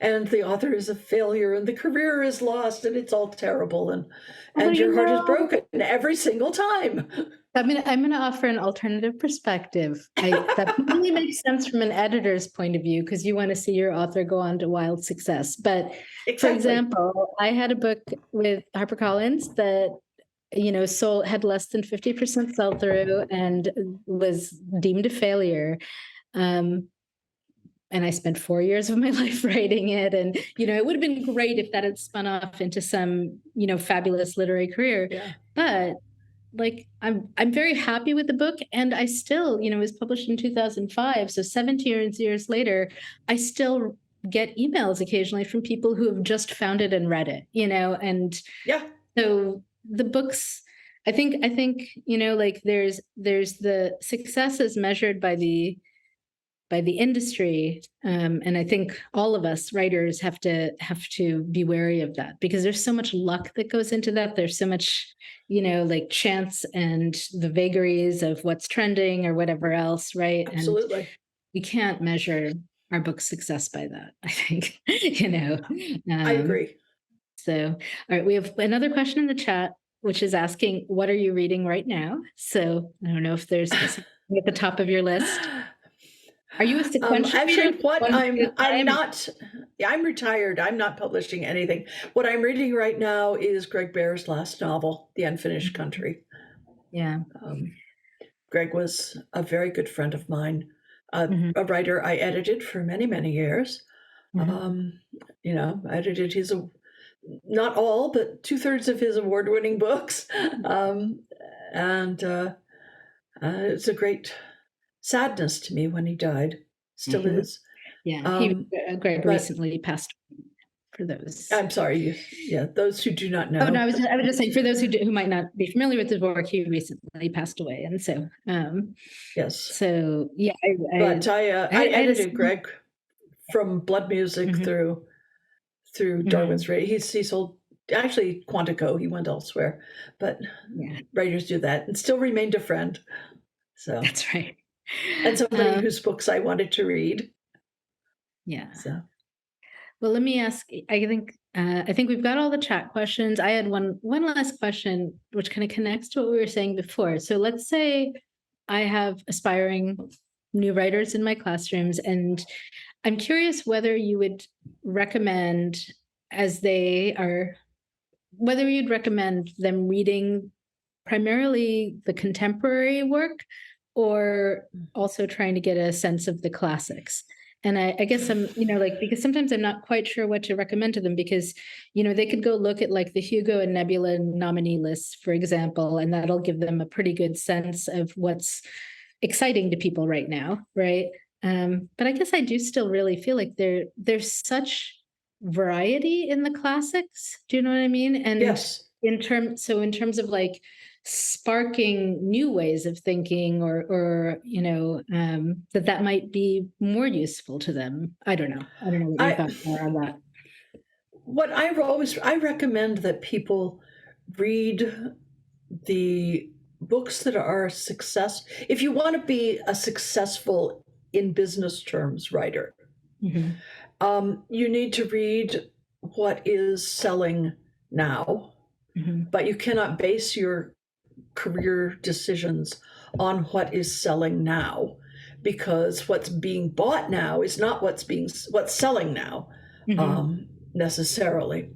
And the author is a failure and the career is lost and it's all terrible
well,
and your heart is broken every single time.
I'm gonna offer an alternative perspective. That really makes sense from an editor's point of view because you want to see your author go on to wild success. But for
Exactly.
example, I had a book with HarperCollins that sold had less than 50% sell through and was deemed a failure. Um, and I spent 4 years of my life writing it. And, it would have been great if that had spun off into some, fabulous literary career.
Yeah.
But like I'm very happy with the book, and I still, it was published in 2005, so 17 years later, I still get emails occasionally from people who have just found it and read it, and
Yeah.
so the books, I think, like there's the success is measured by the industry, and I think all of us writers have to be wary of that because there's so much luck that goes into that. There's so much, like chance and the vagaries of what's trending or whatever else, right? And
Absolutely.
we can't measure our book's success by that, I think.
I
Um,
agree.
so, all right, we have another question in the chat, which is asking, what are you reading right now? So I don't know if there's something at the top of your list. Are you a sequential reader?
Actually, what
One book at a
I'm
time?
not, yeah, I'm retired. I'm not publishing anything. What I'm reading right now is Greg Bear's last novel, The Unfinished
Mhm.
Country.
Yeah.
Um, Greg was a very good friend of mine,
Mhm.
a writer I edited for many, many years.
Mhm.
Um, I edited not all, but 2/3 of his award-winning books. Um, and It's a great sadness to me when he died. Still
Mhm.
is.
Yeah,
Um,
Greg
but
recently passed away for those.
I'm sorry, yeah, those who do not
Oh, no, I
know.
was I was just saying for those who might not be familiar with his work, he recently passed away, and
Yes.
so yeah,
But I
I had a
edited Greg from Blood Music
Mhm.
through Darwin's
Mhm.
Race. He sold actually Quantico, he went elsewhere, but
Yeah,
writers do that and still remained a friend. So,
that's right.
and somebody
Um,
whose books I wanted to read.
yeah.
So,
Well, let me ask. I think we've got all the chat questions. I had one last question, which kind of connects to what we were saying before. So let's say I have aspiring new writers in my classrooms, and I'm curious whether you would recommend, as they are, whether you'd recommend them reading primarily the contemporary work or also trying to get a sense of the classics. And I guess I'm, like, because sometimes I'm not quite sure what to recommend to them because, they could go look at like the Hugo and Nebula nominee lists, for example, and that'll give them a pretty good sense of what's exciting to people right now, right? But I guess I do still really feel like there's such variety in the classics. Do you know what I mean? And
Yes.
in terms of like sparking new ways of thinking, or that might be more useful to them. I don't know what your
I
thoughts are on that.
what I recommend that people read the books that are success. If you want to be a successful in business terms writer,
Mhm.
you need to read what is selling now,
Mhm.
but you cannot base your career decisions on what is selling now, because what's being bought now is not what's selling now,
Mhm.
necessarily.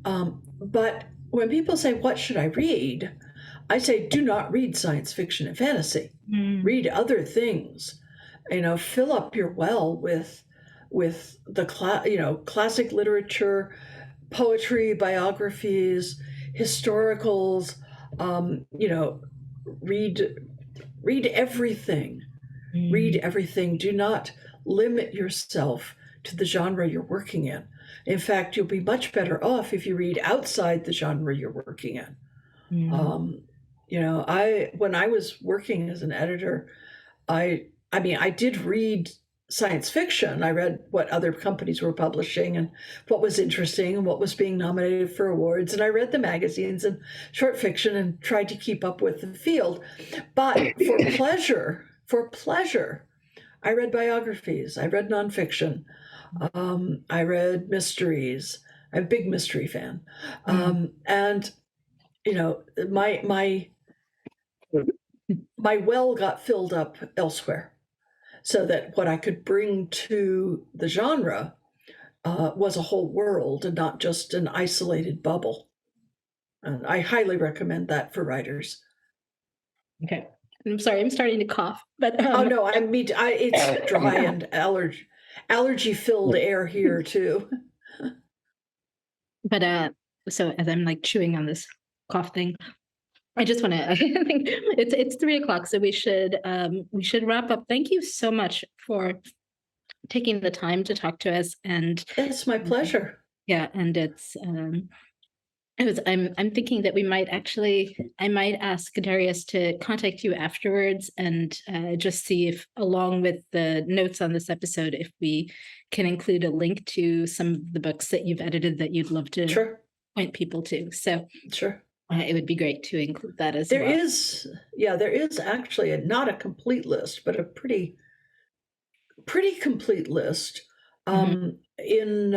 But when people say, "What should I read?" I say, do not read science fiction and fantasy.
Mm.
Read other things. Fill up your well with the classic literature, poetry, biographies, historicals. Read read everything. Read
Mm.
everything. Do not limit yourself to the genre you're working in. In fact, you'll be much better off if you read outside the genre you're working in.
Mm.
Um, I when I was working as an editor, I did read science fiction. I read what other companies were publishing and what was interesting and what was being nominated for awards. And I read the magazines and short fiction and tried to keep up with the field. But for pleasure, I read biographies. I read nonfiction. I read mysteries. I'm a big mystery fan.
Mm.
And my well got filled up elsewhere, so that what I could bring to the genre was a whole world and not just an isolated bubble. And I highly recommend that for writers.
Okay. I'm sorry, I'm starting to cough, but
Oh no, it's dry and allergy filled air here too.
but so as I'm like chewing on this cough thing, I just want to I think it's 3 o'clock, so we should wrap up. Thank you so much for taking the time to talk to us. And
It's my pleasure.
yeah, and I'm thinking that I might ask Darius to contact you afterwards, and just see if, along with the notes on this episode, if we can include a link to some of the books that you've edited that you'd love to
Sure,
point people to. So
sure.
it would be great to include that as
There
well.
is, yeah, there is actually not a complete list, but a pretty complete list,
Mhm.
in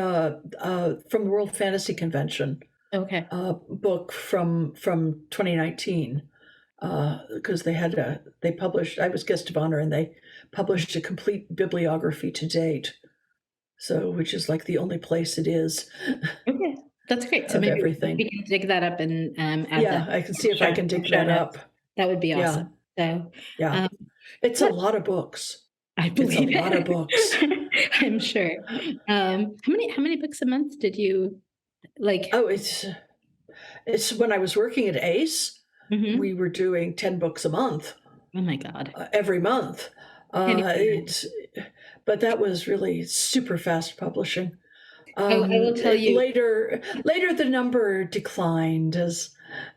from the World Fantasy Convention,
Okay.
book from 2019, because they published. I was guest of honor, and they published a complete bibliography to date. So, which is like the only place it is
Okay. That's great. So
of
maybe
everything.
we can dig that up and add
Yeah,
that
I can see if I can dig
show
that
notes.
up.
That would be
Yeah,
awesome. So
yeah.
um,
It's a
yeah,
lot of books.
I
It's a
believe
lot of books.
it. I'm sure. How many books a month did you like?
Oh, it's when I was working at Ace, we
Mhm.
were doing 10 books a month,
Oh my God.
every month.
Can't even
It's But that was really super fast publishing.
I will tell you.
Later the number declined as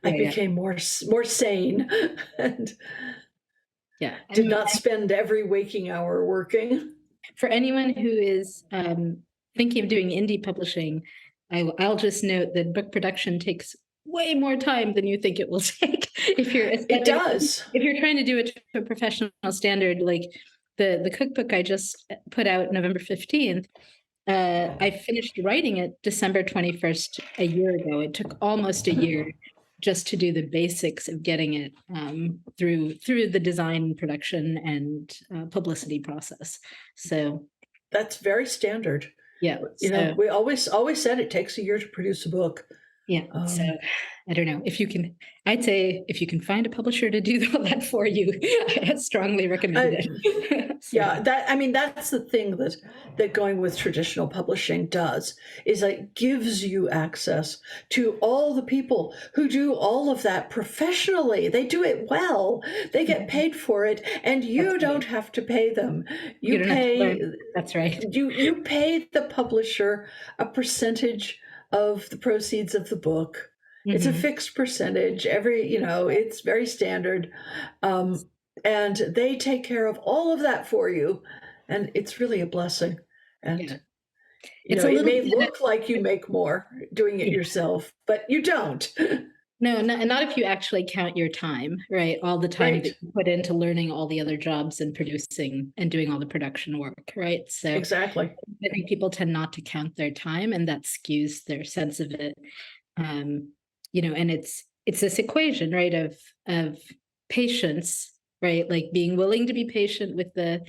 I
Yeah, yeah,
became more sane and
yeah.
did not spend every waking hour working.
For anyone who is thinking of doing indie publishing, I'll just note that book production takes way more time than you think it will take.
It does.
If you're trying to do it to a professional standard, like the cookbook I just put out November 15th, I finished writing it December 21st a year ago. It took almost a year just to do the basics of getting it through the design, production, and publicity process. So
That's very standard.
yeah, so
We always said it takes a year to produce a book.
Yeah. So
Um,
I don't know if you can, I'd say if you can find a publisher to do all that for you, I strongly recommend
I,
it.
Yeah,
So,
that's the thing that going with traditional publishing does, is it gives you access to all the people who do all of that professionally. They do it well. They get
mhm,
paid for it, and
that's
you
right.
don't have to pay them.
You
You
don't have to
pay
learn. That's right.
you pay the publisher a percentage of the proceeds of the book. It's a
Mhm.
fixed percentage. It's very standard. Um, and they take care of all of that for you, and it's really a blessing.
Yeah.
And
It's a
it
little
may
bit,
look like you make more doing it
yeah.
yourself, but you don't.
No, not if you actually count your time, right? All the time
Right,
that you put into learning all the other jobs and producing and doing all the production work, right? So
exactly.
I think people tend not to count their time, and that skews their sense of it. Um, and it's this equation, right, of patience, right? Like being willing to be patient with the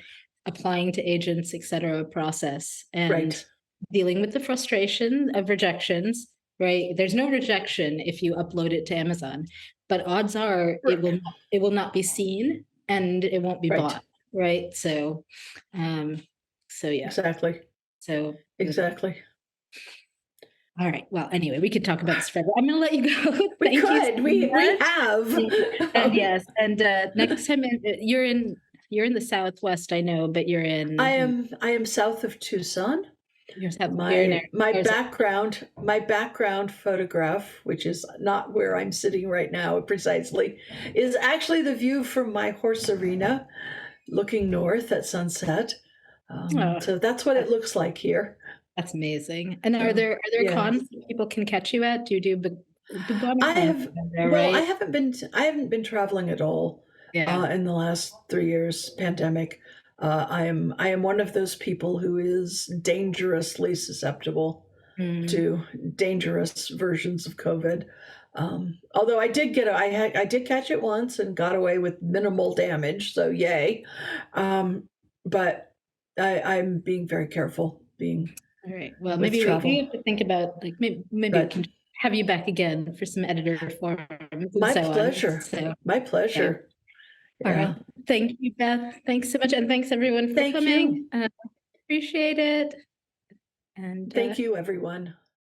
applying to agents, et cetera, process, and
Right,
dealing with the frustration of rejections, right? There's no rejection if you upload it to Amazon, but odds are
right,
it will not be seen and it won't be
right.
bought, right? Um, so yeah.
Exactly,
So
exactly.
all right. Well, anyway, we could talk about this forever. I'm going to let you go.
We
Thank you so
could, we
much.
have.
And yes, and next time you're in the Southwest, I know, but
I am south of Tucson.
you're south. You're in
My my
Arizona.
background my background photograph, which is not where I'm sitting right now precisely, is actually the view from my horse arena, looking north at sunset.
Oh,
So that's what it
that's,
looks like here.
that's amazing. And are
So
there
yeah,
cons that people can catch you at? Do you do
I
Botanic
have.
there,
Well,
right?
I haven't been traveling at all
Yeah.
in the last 3 years. Pandemic. I am one of those people who is dangerously susceptible
Mm,
to dangerous versions of COVID. Although I did catch it once and got away with minimal damage, so yay. But I'm being very careful being
all right. Well,
with
maybe we
travel.
have to think about like maybe we
But
can have you back again for some editor forums and
my
so on.
pleasure,
So
my
yeah.
pleasure.
All right.
Yeah.
Thank you, Beth. Thanks so much. And thanks everyone for
Thank you.
coming. Appreciate it. And
Thank you, everyone.